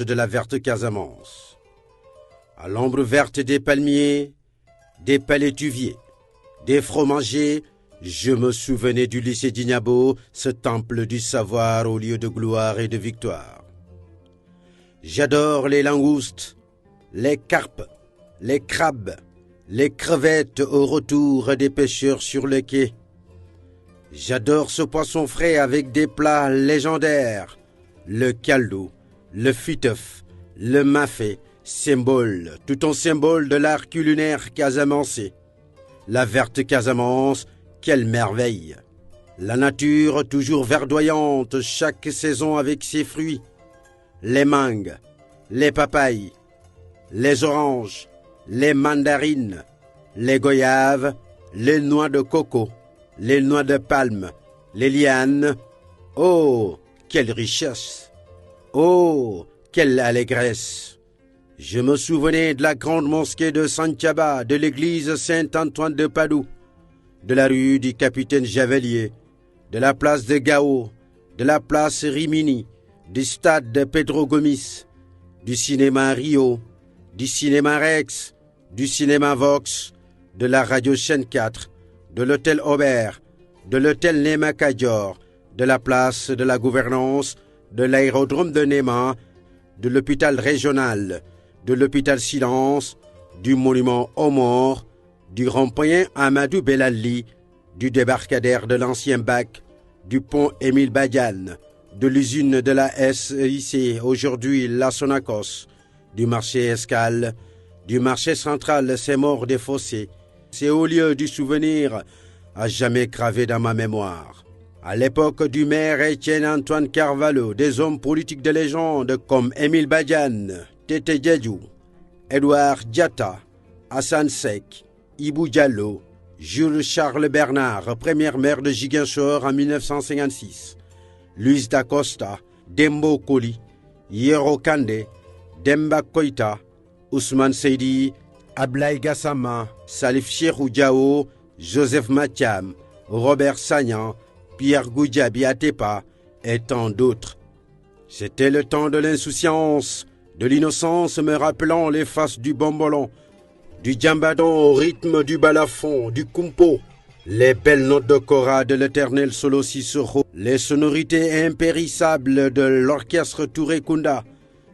de la verte Casamance. À l'ombre verte des palmiers, des palétuviers, des fromagers, je me souvenais du lycée d'Ignabo, ce temple du savoir au lieu de gloire et de victoire. J'adore les langoustes, les carpes, les crabes, les crevettes au retour des pêcheurs sur le quai. J'adore ce poisson frais avec des plats légendaires, le caldo, le fiteuf, le mafé, symbole, tout un symbole de l'art culinaire casamancé. La verte Casamance, quelle merveille! La nature toujours verdoyante chaque saison avec ses fruits. Les mangues, les papayes, les oranges, les mandarines, les goyaves, les noix de coco, les noix de palme, les lianes. Oh, quelle richesse! Oh, quelle allégresse! Je me souvenais de la grande mosquée de Santhiaba, de l'église Saint-Antoine de Padoue, de la rue du Capitaine Javelier, de la place de Gao, de la place Rimini, du stade de Pedro Gomis, du cinéma Rio, du cinéma Rex, du cinéma Vox, de la radio Chaîne 4, de l'hôtel Aubert, de l'hôtel Néma Kadior, de la place de la gouvernance, de l'aérodrome de Néma, de l'hôpital régional, de l'hôpital Silence, du monument aux morts, du rond-point Amadou Belali, du débarcadère de l'ancien bac, du pont Émile Badiane, de l'usine de la SIC, aujourd'hui la Sonacos, du marché Escale, du marché central Saint-Maur des Fossés. C'est au lieu du souvenir à jamais gravé dans ma mémoire. À l'époque du maire Étienne-Antoine Carvalho, des hommes politiques de légende comme Émile Badiane, Tété Diédhiou, Edouard Diatta, Hassan Seck, Ibou Diallo, Jules Charles Bernard, premier maire de Ziguinchor en 1956, Luis da Costa, Dembo Koli, Yero Kandé, Demba Koïta, Ousmane Seydi, Ablaye Gassama, Salif Cheikhou Diao, Joseph Mathiam, Robert Sagnan, Pierre Goudiaby Atepa et tant d'autres. C'était le temps de l'insouciance, de l'innocence me rappelant les faces du bombolon, du djambadon au rythme du balafon, du kumpo, les belles notes de Cora de l'éternel Solo Cicero, les sonorités impérissables de l'orchestre Touré Kunda.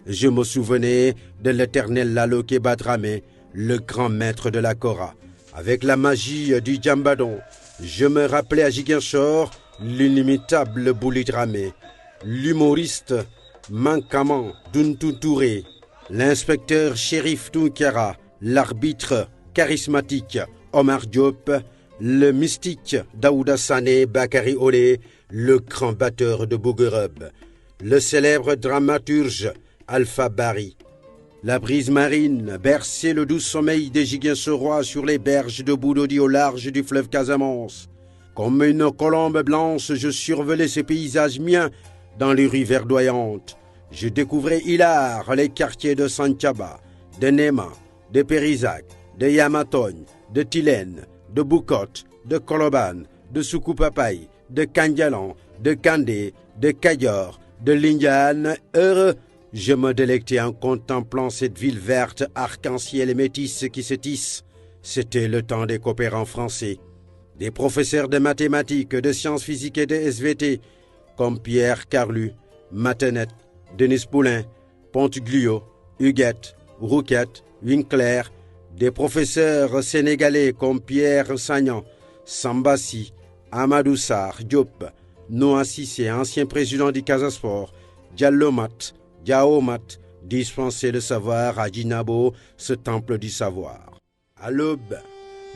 Je me souvenais de l'éternel Lalo Kebadramé, le grand maître de la Cora. Avec la magie du djambadon, je me rappelais à Ziguinchor l'inimitable Bouli Dramé, l'humoriste Mankamant Duntou Touré, l'inspecteur shérif Tunkara, l'arbitre charismatique Omar Diop, le mystique Daouda Sané Bakary Olé, le grand batteur de Bouguereb, le célèbre dramaturge Alpha Bari. La brise marine berçait le doux sommeil des Ziguinchorois sur les berges de Boudodi au large du fleuve Casamance. Comme une colombe blanche, je survolais ces paysages miens dans les rues verdoyantes. Je découvrais hilar les quartiers de Santhiaba, de Néma, de Périzac, de Yamatogne, de Tilène, de Boucotte, de Koloban, de Soukoupapaï, de Kandialan, de Kandé, de Kadior, de Lindiane. Heureux, je me délectais en contemplant cette ville verte, arc-en-ciel et métisse qui se tisse. C'était le temps des coopérants français, des professeurs de mathématiques, de sciences physiques et de SVT, comme Pierre Carlu, Matenet, Denis Poulain, Ponteglio, Huguette, Rouquette, Winkler, des professeurs sénégalais comme Pierre Sagnan, Sambassi, Amadou Sarr, Diop, Noah Cissé, ancien président du Casasport, Diallo Mat, Diao Mat, dispenser le savoir à Djinabo, ce temple du savoir. À l'aube,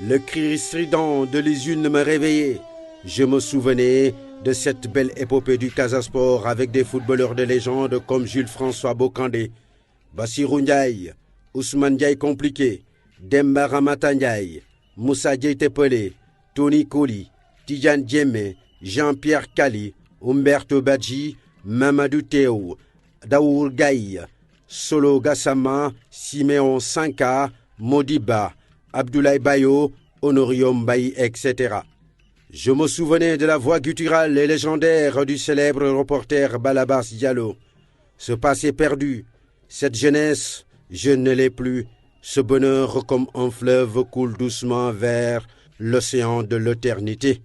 le cri strident de les unes me réveillait. Je me souvenais de cette belle épopée du Casasport avec des footballeurs de légende comme Jules-François Bocandé, Bassirou Ndiaye, Ousmane Ndiaye Compliqué, Demba Ramata Ndiaye, Moussa Diété Pelé, Tony Koli, Tidjane Djemé, Jean-Pierre Kali, Umberto Badji, Mamadou Théo, Daour Gaye, Solo Gassama, Siméon Sanka, Modiba, Abdoulaye Bayo, Honorio Mbaye, etc. Je me souvenais de la voix gutturale et légendaire du célèbre reporter Balabas Diallo. Ce passé perdu, Cette jeunesse, je ne l'ai plus. Ce bonheur comme un fleuve coule doucement vers l'océan de l'éternité.